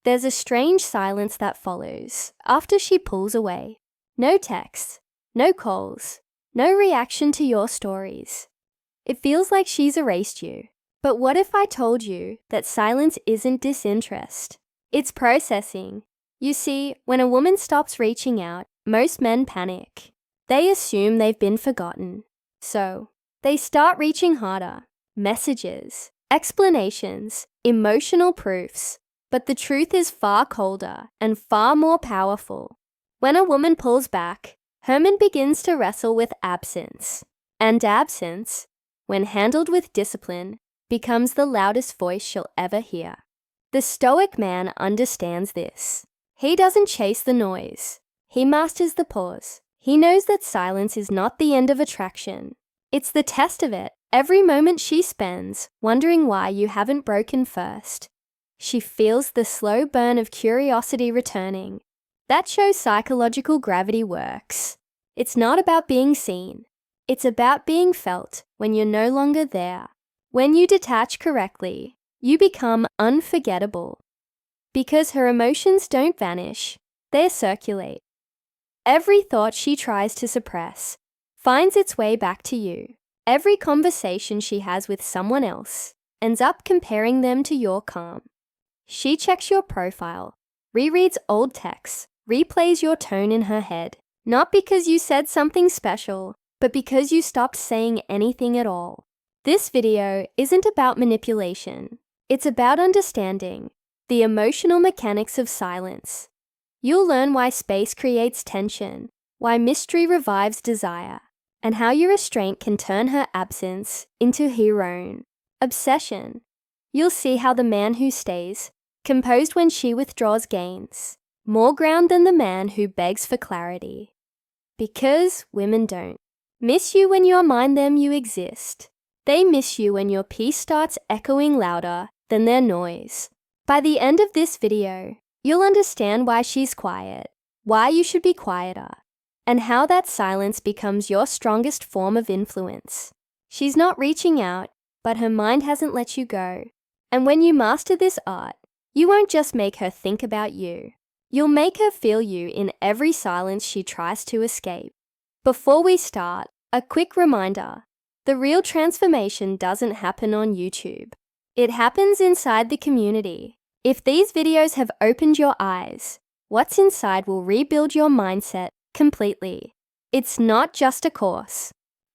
There's a strange silence that follows after she pulls away. No texts, no calls, no reaction to your stories. It feels like she's erased you. But what if I told you that silence isn't disinterest? It's processing. You see, when a woman stops reaching out, most men panic. They assume they've been forgotten. So, they start reaching harder. Messages, explanations, emotional proofs. But the truth is far colder and far more powerful. When a woman pulls back, Herman begins to wrestle with absence. And absence, when handled with discipline, becomes the loudest voice she'll ever hear. The stoic man understands this. He doesn't chase the noise. He masters the pause. He knows that silence is not the end of attraction. It's the test of it. Every moment she spends wondering why you haven't broken first. She feels the slow burn of curiosity returning. That shows psychological gravity works. It's not about being seen. It's about being felt when you're no longer there. When you detach correctly, you become unforgettable. Because her emotions don't vanish, they circulate. Every thought she tries to suppress finds its way back to you. Every conversation she has with someone else ends up comparing them to your calm. She checks your profile, rereads old texts, replays your tone in her head, not because you said something special, but because you stopped saying anything at all. This video isn't about manipulation. It's about understanding the emotional mechanics of silence. You'll learn why space creates tension, why mystery revives desire, and how your restraint can turn her absence into her own obsession. You'll see how the man who stays, composed when she withdraws, gains more ground than the man who begs for clarity. Because women don't miss you when you remind them you exist. They miss you when your peace starts echoing louder than their noise. By the end of this video, you'll understand why she's quiet, why you should be quieter, and how that silence becomes your strongest form of influence. She's not reaching out, but her mind hasn't let you go. And when you master this art, you won't just make her think about you. You'll make her feel you in every silence she tries to escape. Before we start, a quick reminder. The real transformation doesn't happen on YouTube. It happens inside the community. If these videos have opened your eyes, what's inside will rebuild your mindset completely. It's not just a course.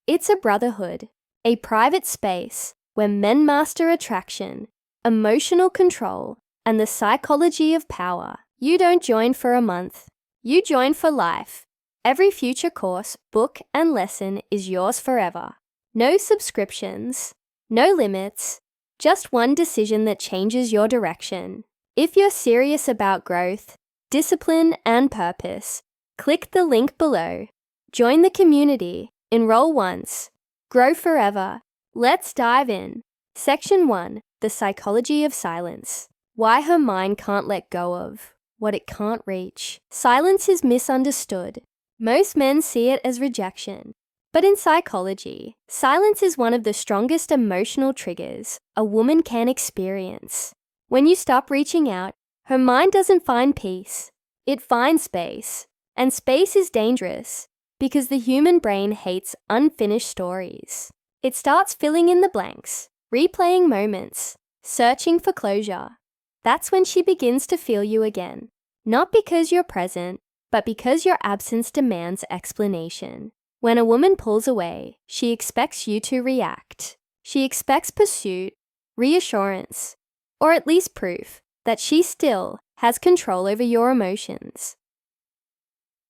It's a brotherhood, a private space where men master attraction, emotional control, and the psychology of power. You don't join for a month. You join for life. Every future course, book, and lesson is yours forever. No subscriptions, no limits, just one decision that changes your direction. If you're serious about growth, discipline, and purpose, click the link below. Join the community, enroll once, grow forever. Let's dive in. Section 1, The Psychology of Silence. Why her mind can't let go of what it can't reach. Silence is misunderstood. Most men see it as rejection. But in psychology, silence is one of the strongest emotional triggers a woman can experience. When you stop reaching out, her mind doesn't find peace. It finds space. And space is dangerous because the human brain hates unfinished stories. It starts filling in the blanks, replaying moments, searching for closure. That's when she begins to feel you again. Not because you're present, but because your absence demands explanation. When a woman pulls away, she expects you to react. She expects pursuit, reassurance, or at least proof that she still has control over your emotions.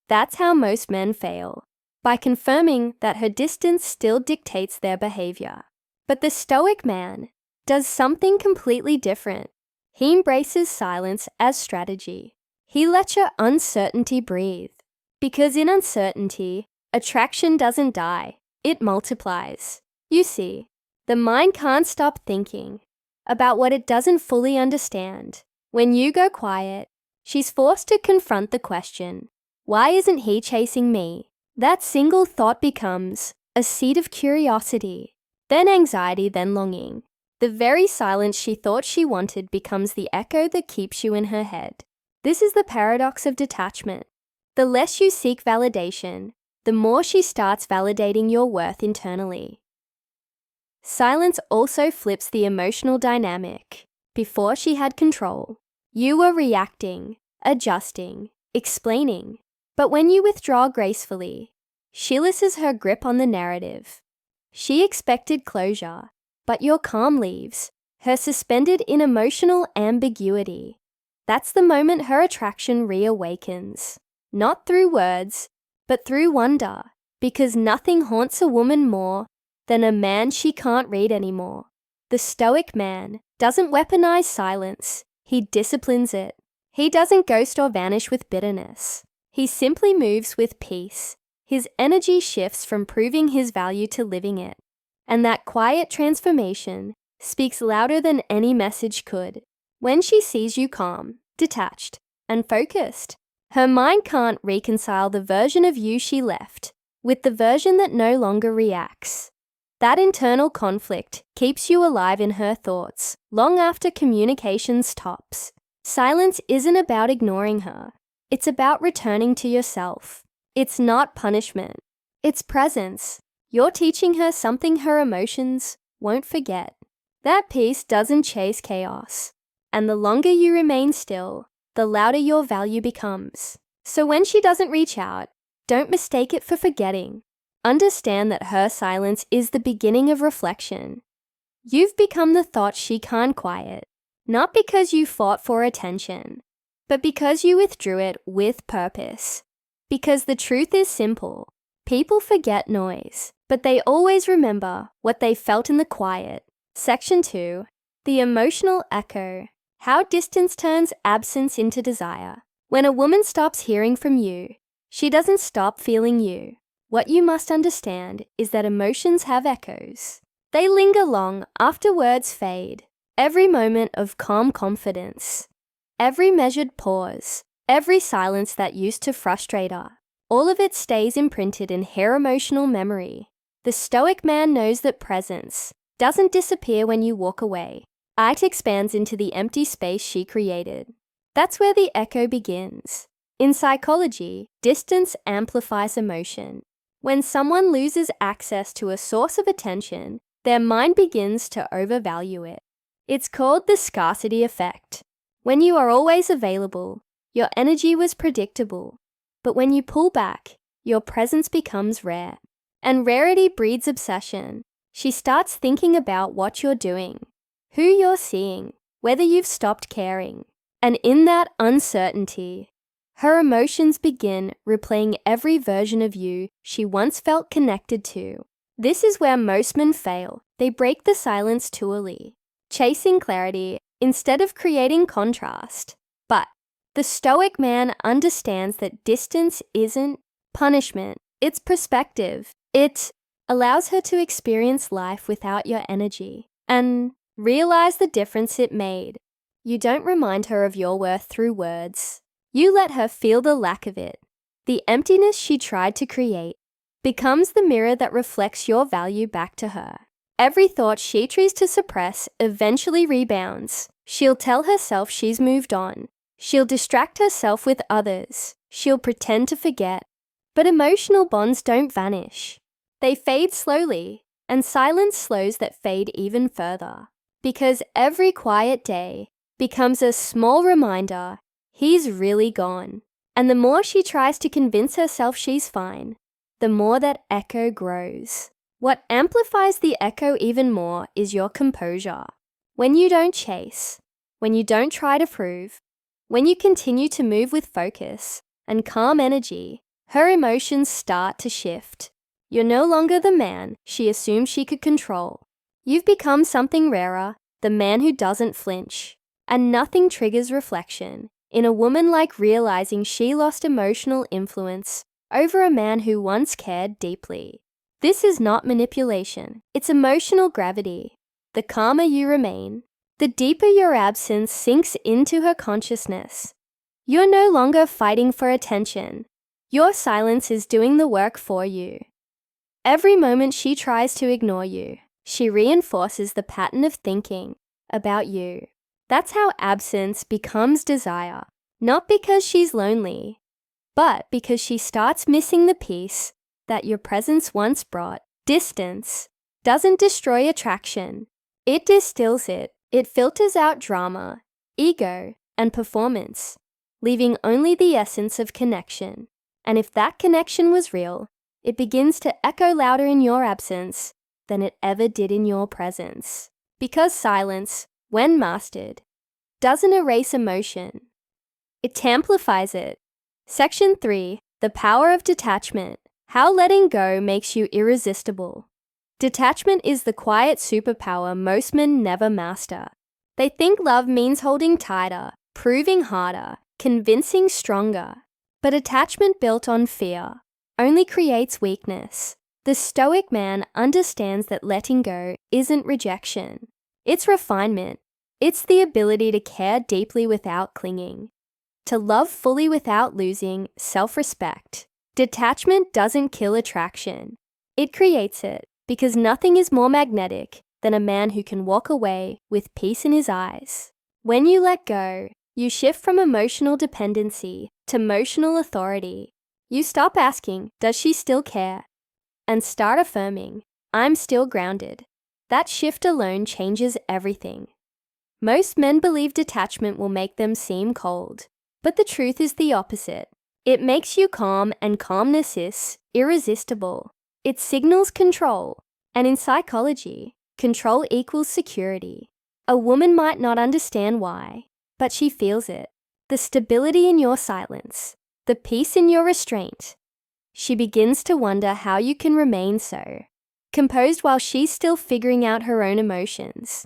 That's how most men fail, by confirming that her distance still dictates their behavior. But the stoic man does something completely different. He embraces silence as strategy. He lets your uncertainty breathe. Because in uncertainty, attraction doesn't die, it multiplies. You see, the mind can't stop thinking about what it doesn't fully understand. When you go quiet, she's forced to confront the question, why isn't he chasing me? That single thought becomes a seed of curiosity, then anxiety, then longing. The very silence she thought she wanted becomes the echo that keeps you in her head. This is the paradox of detachment. The less you seek validation, the more she starts validating your worth internally. Silence also flips the emotional dynamic. Before she had control, you were reacting, adjusting, explaining. But when you withdraw gracefully, she loosens her grip on the narrative. She expected closure, but your calm leaves her suspended in emotional ambiguity. That's the moment her attraction reawakens. Not through words, but through wonder, because nothing haunts a woman more than a man she can't read anymore. The stoic man doesn't weaponize silence, he disciplines it. He doesn't ghost or vanish with bitterness. He simply moves with peace. His energy shifts from proving his value to living it. And that quiet transformation speaks louder than any message could. When she sees you calm, detached, and focused, her mind can't reconcile the version of you she left with the version that no longer reacts. That internal conflict keeps you alive in her thoughts long after communication stops. Silence isn't about ignoring her. It's about returning to yourself. It's not punishment. It's presence. You're teaching her something her emotions won't forget. That peace doesn't chase chaos. And the longer you remain still, the louder your value becomes. So when she doesn't reach out, don't mistake it for forgetting. Understand that her silence is the beginning of reflection. You've become the thought she can't quiet, not because you fought for attention, but because you withdrew it with purpose. Because the truth is simple. People forget noise, but they always remember what they felt in the quiet. Section 2. The emotional echo. How distance turns absence into desire. When a woman stops hearing from you, she doesn't stop feeling you. What you must understand is that emotions have echoes. They linger long after words fade. Every moment of calm confidence, every measured pause, every silence that used to frustrate her, all of it stays imprinted in her emotional memory. The stoic man knows that presence doesn't disappear when you walk away. It expands into the empty space she created. That's where the echo begins. In psychology, distance amplifies emotion. When someone loses access to a source of attention, their mind begins to overvalue it. It's called the scarcity effect. When you are always available, your energy was predictable. But when you pull back, your presence becomes rare. And rarity breeds obsession. She starts thinking about what you're doing, who you're seeing, whether you've stopped caring. And in that uncertainty, her emotions begin replaying every version of you she once felt connected to. This is where most men fail. They break the silence too early, chasing clarity instead of creating contrast. But the stoic man understands that distance isn't punishment, it's perspective. It allows her to experience life without your energy and realize the difference it made. You don't remind her of your worth through words. You let her feel the lack of it. The emptiness she tried to create becomes the mirror that reflects your value back to her. Every thought she tries to suppress eventually rebounds. She'll tell herself she's moved on. She'll distract herself with others. She'll pretend to forget. But emotional bonds don't vanish. They fade slowly, and silence slows that fade even further. Because every quiet day becomes a small reminder he's really gone. And the more she tries to convince herself she's fine, the more that echo grows. What amplifies the echo even more is your composure. When you don't chase, when you don't try to prove, when you continue to move with focus and calm energy, her emotions start to shift. You're no longer the man she assumed she could control. You've become something rarer, the man who doesn't flinch. And nothing triggers reflection in a woman like realizing she lost emotional influence over a man who once cared deeply. This is not manipulation, it's emotional gravity. The calmer you remain, the deeper your absence sinks into her consciousness. You're no longer fighting for attention. Your silence is doing the work for you. Every moment she tries to ignore you, She reinforces the pattern of thinking about you. That's how absence becomes desire, not because she's lonely, but because she starts missing the peace that your presence once brought. Distance doesn't destroy attraction. It distills it. It filters out drama, ego, and performance, leaving only the essence of connection. And if that connection was real, it begins to echo louder in your absence than it ever did in your presence. Because silence, when mastered, doesn't erase emotion. It amplifies it. Section 3. The power of detachment. How letting go makes you irresistible. Detachment is the quiet superpower most men never master. They think love means holding tighter, proving harder, convincing stronger. But attachment built on fear only creates weakness. The stoic man understands that letting go isn't rejection. It's refinement. It's the ability to care deeply without clinging, to love fully without losing self-respect. Detachment doesn't kill attraction. It creates it, because nothing is more magnetic than a man who can walk away with peace in his eyes. When you let go, you shift from emotional dependency to emotional authority. You stop asking, does she still care? And start affirming, I'm still grounded. That shift alone changes everything. Most men believe detachment will make them seem cold, but the truth is the opposite. It makes you calm, and calmness is irresistible. It signals control, and in psychology, control equals security. A woman might not understand why, but she feels it. The stability in your silence, the peace in your restraint. She begins to wonder how you can remain so composed while she's still figuring out her own emotions.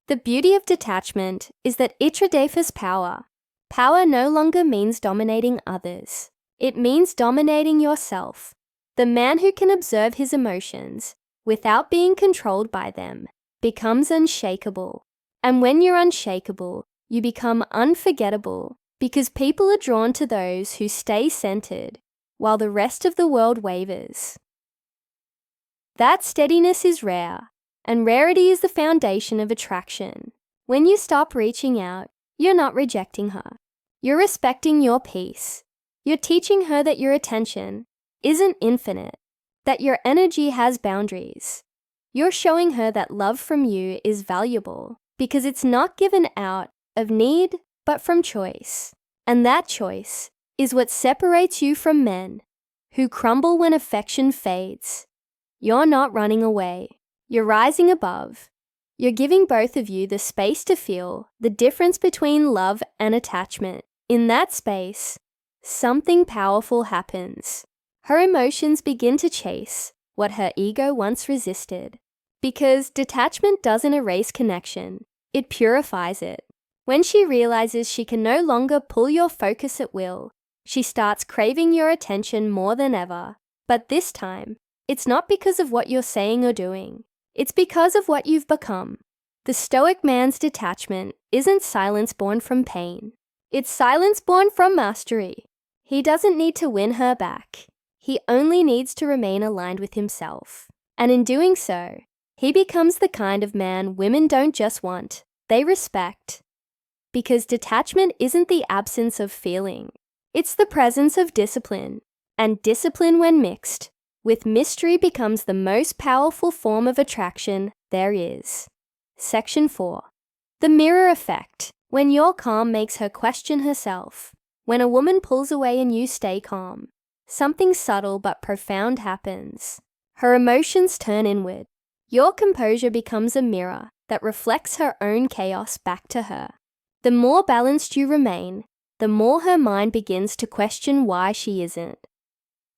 The beauty of detachment is that it redaces power. Power no longer means dominating others. It means dominating yourself. The man who can observe his emotions without being controlled by them becomes unshakable. And when you're unshakable, you become unforgettable, because people are drawn to those who stay centered while the rest of the world wavers. That steadiness is rare, and rarity is the foundation of attraction. When you stop reaching out, you're not rejecting her. You're respecting your peace. You're teaching her that your attention isn't infinite, that your energy has boundaries. You're showing her that love from you is valuable because it's not given out of need, but from choice. And that choice is what separates you from men who crumble when affection fades. You're not running away. You're rising above. You're giving both of you the space to feel the difference between love and attachment. In that space, something powerful happens. Her emotions begin to chase what her ego once resisted. Because detachment doesn't erase connection, it purifies it. When she realizes she can no longer pull your focus at will, she starts craving your attention more than ever. But this time, it's not because of what you're saying or doing. It's because of what you've become. The stoic man's detachment isn't silence born from pain. It's silence born from mastery. He doesn't need to win her back. He only needs to remain aligned with himself. And in doing so, he becomes the kind of man women don't just want, they respect. Because detachment isn't the absence of feeling. It's the presence of discipline. And discipline, when mixed with mystery, becomes the most powerful form of attraction there is. Section 4. The mirror effect. When your calm makes her question herself. When a woman pulls away and you stay calm, something subtle but profound happens. Her emotions turn inward. Your composure becomes a mirror that reflects her own chaos back to her. The more balanced you remain, the more her mind begins to question why she isn't.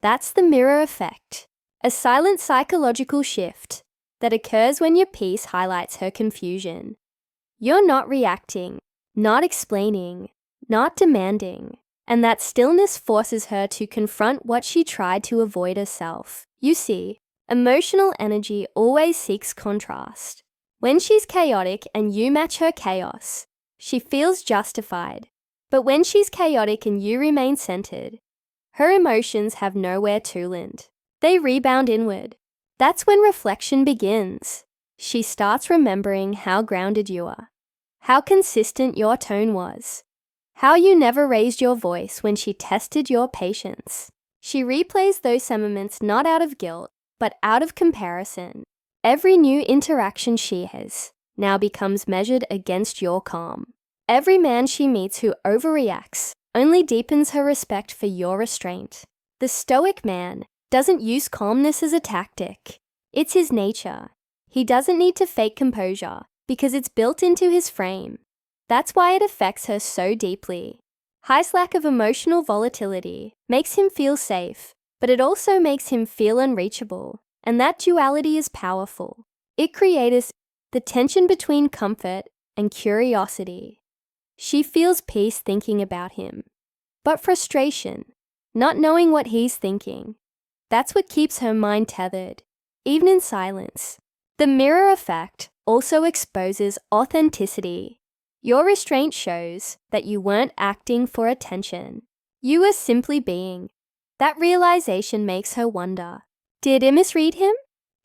That's the mirror effect, a silent psychological shift that occurs when your peace highlights her confusion. You're not reacting, not explaining, not demanding, and that stillness forces her to confront what she tried to avoid herself. You see, emotional energy always seeks contrast. When she's chaotic and you match her chaos, she feels justified. But when she's chaotic and you remain centered, her emotions have nowhere to land. They rebound inward. That's when reflection begins. she starts remembering how grounded you are, how consistent your tone was, how you never raised your voice when she tested your patience. She replays those moments not out of guilt, but out of comparison. Every new interaction she has now becomes measured against your calm. Every man she meets who overreacts only deepens her respect for your restraint. The stoic man doesn't use calmness as a tactic. It's his nature. He doesn't need to fake composure because it's built into his frame. That's why it affects her so deeply. Hei's lack of emotional volatility makes him feel safe, but it also makes him feel unreachable, and that duality is powerful. It creates the tension between comfort and curiosity. She feels peace thinking about him, but frustration, not knowing what he's thinking. That's what keeps her mind tethered, even in silence. The mirror effect also exposes authenticity. Your restraint shows that you weren't acting for attention. You were simply being. That realization makes her wonder, did I misread him?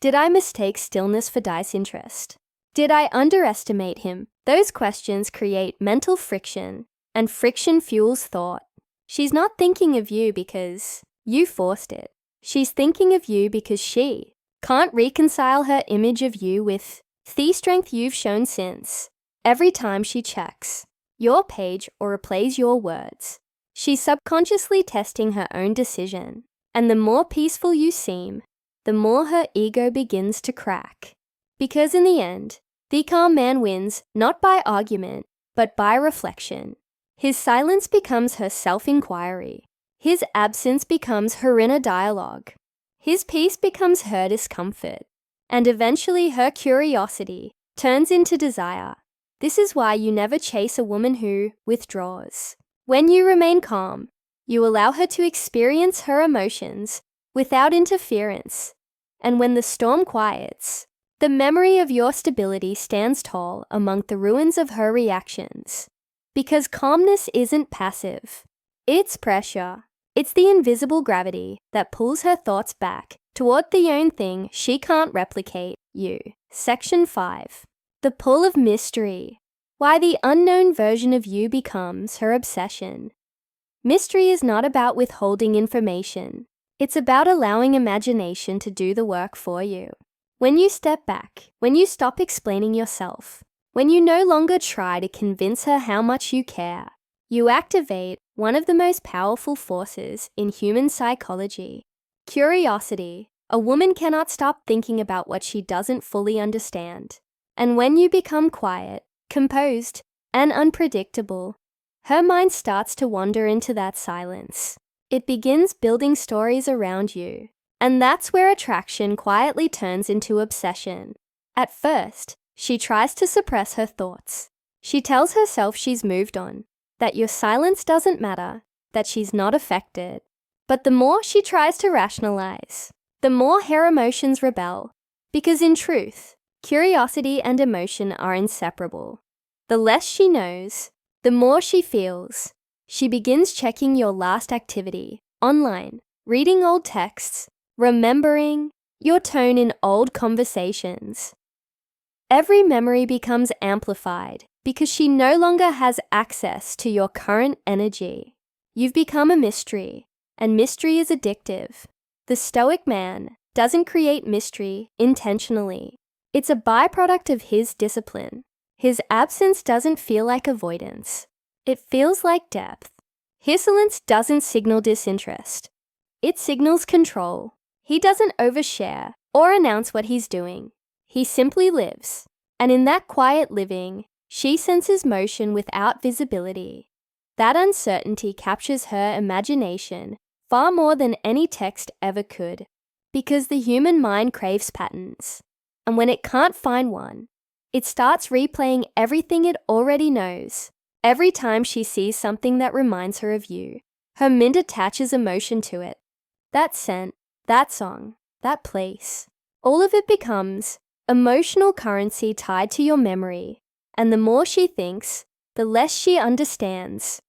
Did I mistake stillness for disinterest? Did I underestimate him? Those questions create mental friction, and friction fuels thought. She's not thinking of you because you forced it. She's thinking of you because she can't reconcile her image of you with the strength you've shown since. Every time she checks your page or replays your words, she's subconsciously testing her own decision. And the more peaceful you seem, the more her ego begins to crack. Because in the end, the calm man wins not by argument, but by reflection. His silence becomes her self-inquiry. His absence becomes her inner dialogue. His peace becomes her discomfort. And eventually her curiosity turns into desire. This is why you never chase a woman who withdraws. When you remain calm, you allow her to experience her emotions without interference. And when the storm quiets, the memory of your stability stands tall among the ruins of her reactions. Because calmness isn't passive. It's pressure. It's the invisible gravity that pulls her thoughts back toward the own thing she can't replicate, you. Section 5. The pull of mystery. Why the unknown version of you becomes her obsession. Mystery is not about withholding information. It's about allowing imagination to do the work for you. When you step back, when you stop explaining yourself, when you no longer try to convince her how much you care, you activate one of the most powerful forces in human psychology. Curiosity. A woman cannot stop thinking about what she doesn't fully understand. And when you become quiet, composed, and unpredictable, her mind starts to wander into that silence. It begins building stories around you. And that's where attraction quietly turns into obsession. At first, she tries to suppress her thoughts. She tells herself she's moved on, that your silence doesn't matter, that she's not affected. But the more she tries to rationalize, the more her emotions rebel. Because in truth, curiosity and emotion are inseparable. The less she knows, the more she feels. She begins checking your last activity, online, reading old texts, remembering your tone in old conversations. Every memory becomes amplified because she no longer has access to your current energy. You've become a mystery, and mystery is addictive. The stoic man doesn't create mystery intentionally. It's a byproduct of his discipline. His absence doesn't feel like avoidance. It feels like depth. His silence doesn't signal disinterest. It signals control. He doesn't overshare or announce what he's doing. He simply lives. And in that quiet living, she senses motion without visibility. That uncertainty captures her imagination far more than any text ever could, because the human mind craves patterns. And when it can't find one, it starts replaying everything it already knows. Every time she sees something that reminds her of you, her mind attaches emotion to it. That scent, that song, that place. All of it becomes emotional currency tied to your memory. And the more she thinks, the less she understands.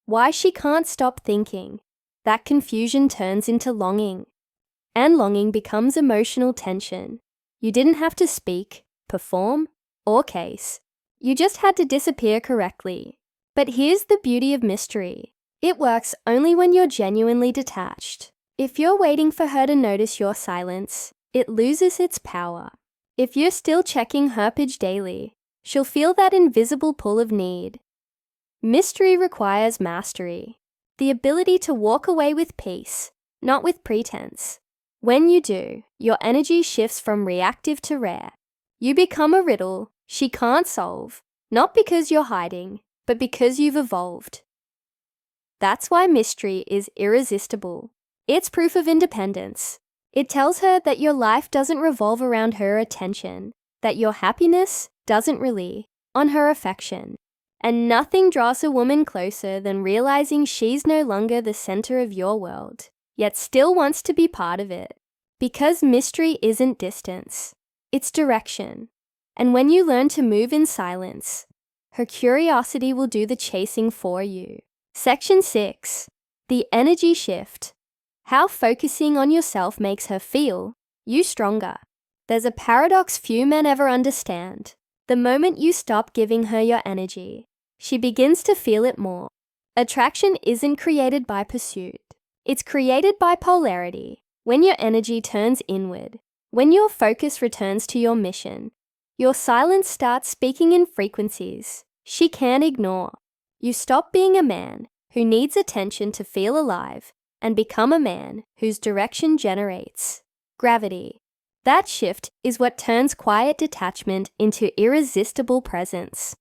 Why she can't stop thinking. That confusion turns into longing. And longing becomes emotional tension. You didn't have to speak, perform or case. You just had to disappear correctly. But here's the beauty of mystery. It works only when you're genuinely detached. If you're waiting for her to notice your silence, it loses its power. If you're still checking her page daily, she'll feel that invisible pull of need. Mystery requires mastery, the ability to walk away with peace, not with pretense. When you do, your energy shifts from reactive to rare. You become a riddle she can't solve, not because you're hiding, but because you've evolved. That's why mystery is irresistible. It's proof of independence. It tells her that your life doesn't revolve around her attention, that your happiness doesn't rely on her affection. And nothing draws a woman closer than realizing she's no longer the center of your world, yet still wants to be part of it. Because mystery isn't distance, it's direction. And when you learn to move in silence, her curiosity will do the chasing for you. Section 6. The energy shift. How focusing on yourself makes her feel you stronger. There's a paradox few men ever understand. The moment you stop giving her your energy, she begins to feel it more. Attraction isn't created by pursuit. It's created by polarity. When your energy turns inward, when your focus returns to your mission, your silence starts speaking in frequencies she can't ignore. You stop being a man who needs attention to feel alive and become a man whose direction generates gravity. That shift is what turns quiet detachment into irresistible presence.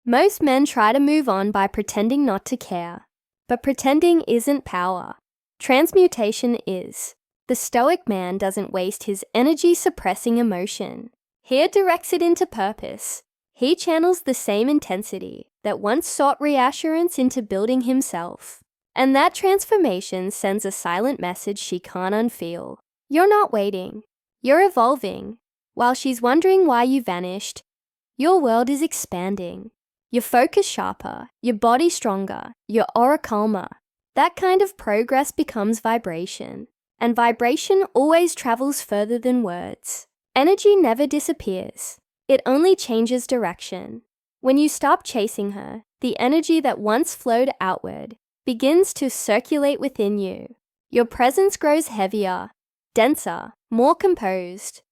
Most men try to move on by pretending not to care, but pretending isn't power. Transmutation is. The stoic man doesn't waste his energy suppressing emotion. He directs it into purpose. He channels the same intensity that once sought reassurance into building himself. And that transformation sends a silent message she can't unfeel. You're not waiting. You're evolving. While she's wondering why you vanished, your world is expanding. Your focus sharper, your body stronger, your aura calmer. That kind of progress becomes vibration. And vibration always travels further than words. Energy never disappears. It only changes direction. When you stop chasing her, the energy that once flowed outward begins to circulate within you. Your presence grows heavier, denser, more composed.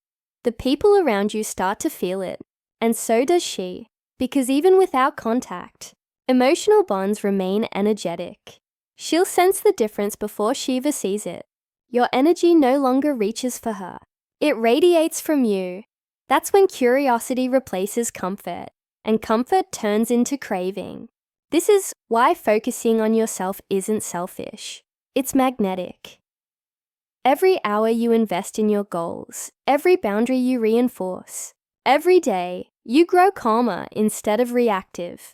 The people around you start to feel it, and so does she, because even without contact, emotional bonds remain energetic. She'll sense the difference before Shiva sees it. Your energy no longer reaches for her. It radiates from you. That's when curiosity replaces comfort, and comfort turns into craving. This is why focusing on yourself isn't selfish. It's magnetic. Every hour you invest in your goals, every boundary you reinforce, every day you grow calmer instead of reactive.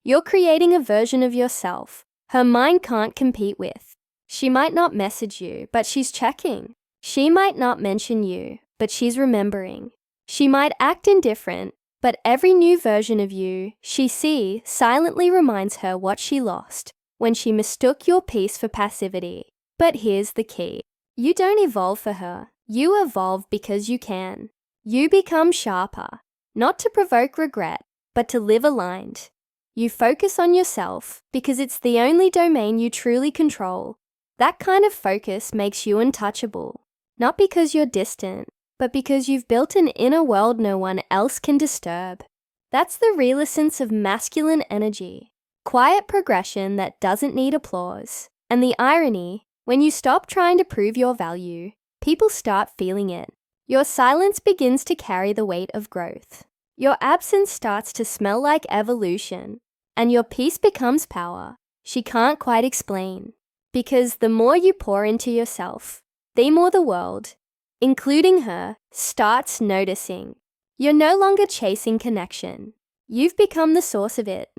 You're creating a version of yourself her mind can't compete with. She might not message you, but she's checking. She might not mention you, but she's remembering. She might act indifferent, but every new version of you she sees silently reminds her what she lost when she mistook your peace for passivity. But here's the key. You don't evolve for her. You evolve because you can. You become sharper, not to provoke regret, but to live aligned. You focus on yourself because it's the only domain you truly control. That kind of focus makes you untouchable, not because you're distant, but because you've built an inner world no one else can disturb. That's the real essence of masculine energy. Quiet progression that doesn't need applause. And the irony, when you stop trying to prove your value, people start feeling it. Your silence begins to carry the weight of growth. Your absence starts to smell like evolution. And your peace becomes power she can't quite explain. Because the more you pour into yourself, the more the world, including her, starts noticing. You're no longer chasing connection. You've become the source of it.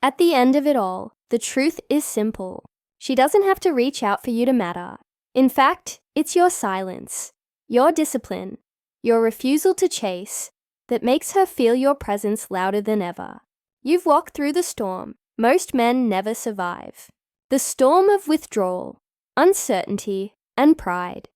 At the end of it all, the truth is simple. She doesn't have to reach out for you to matter. In fact, it's your silence, your discipline, your refusal to chase that makes her feel your presence louder than ever. You've walked through the storm most men never survive. The storm of withdrawal, uncertainty, and pride.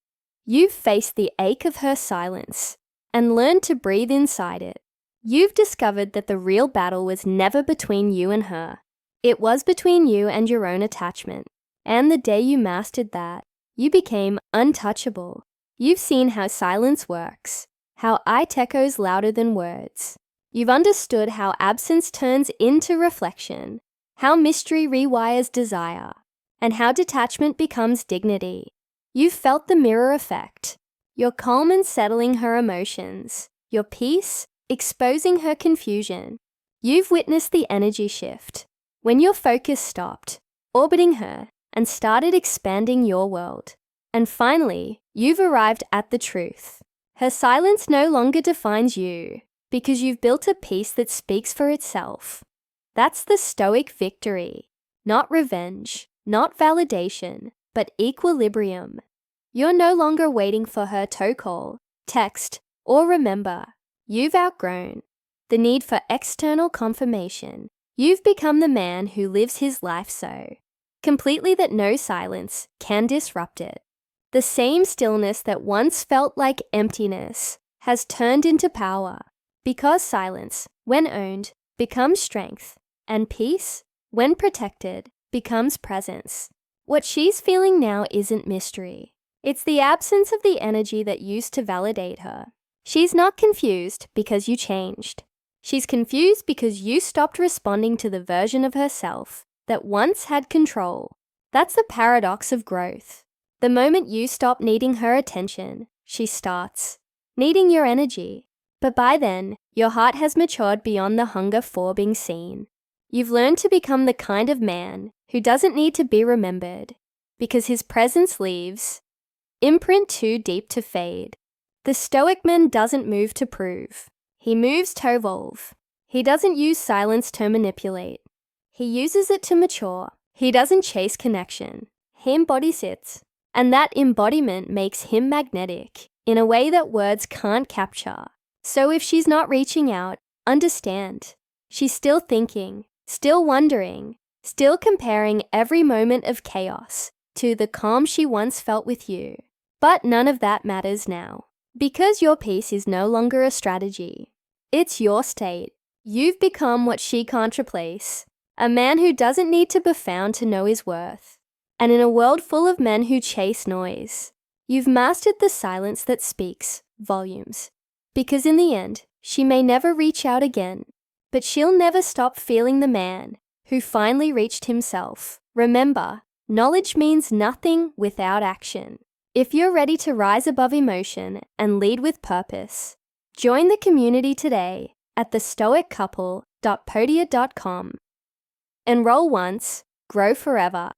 You've faced the ache of her silence and learned to breathe inside it. You've discovered that the real battle was never between you and her. It was between you and your own attachment. And the day you mastered that, you became untouchable. You've seen how silence works, how it echoes louder than words. You've understood how absence turns into reflection, how mystery rewires desire, and how detachment becomes dignity. You've felt the mirror effect. Your calm in settling her emotions, your peace exposing her confusion. You've witnessed the energy shift, when your focus stopped, orbiting her, and started expanding your world. And finally, you've arrived at the truth. Her silence no longer defines you, because you've built a peace that speaks for itself. That's the Stoic victory. Not revenge, not validation, but equilibrium. You're no longer waiting for her to call, text, or remember. You've outgrown the need for external confirmation. You've become the man who lives his life so completely that no silence can disrupt it. The same stillness that once felt like emptiness has turned into power, because silence, when owned, becomes strength, and peace, when protected, becomes presence. What she's feeling now isn't mystery. It's the absence of the energy that used to validate her. She's not confused because you changed. She's confused because you stopped responding to the version of herself that once had control. That's the paradox of growth. The moment you stop needing her attention, she starts needing your energy. But by then, your heart has matured beyond the hunger for being seen. You've learned to become the kind of man who doesn't need to be remembered, because his presence leaves imprint too deep to fade. The Stoic man doesn't move to prove. He moves to evolve. He doesn't use silence to manipulate. He uses it to mature. He doesn't chase connection. He embodies it. And that embodiment makes him magnetic in a way that words can't capture. So if she's not reaching out, understand. She's still thinking, still wondering, still comparing every moment of chaos to the calm she once felt with you. But none of that matters now. Because your peace is no longer a strategy. It's your state. You've become what she can't replace. A man who doesn't need to be found to know his worth. And in a world full of men who chase noise, you've mastered the silence that speaks volumes. Because in the end, she may never reach out again, but she'll never stop feeling the man who finally reached himself. Remember, knowledge means nothing without action. If you're ready to rise above emotion and lead with purpose, join the community today at thestoiccouple.podia.com. Enroll once, grow forever.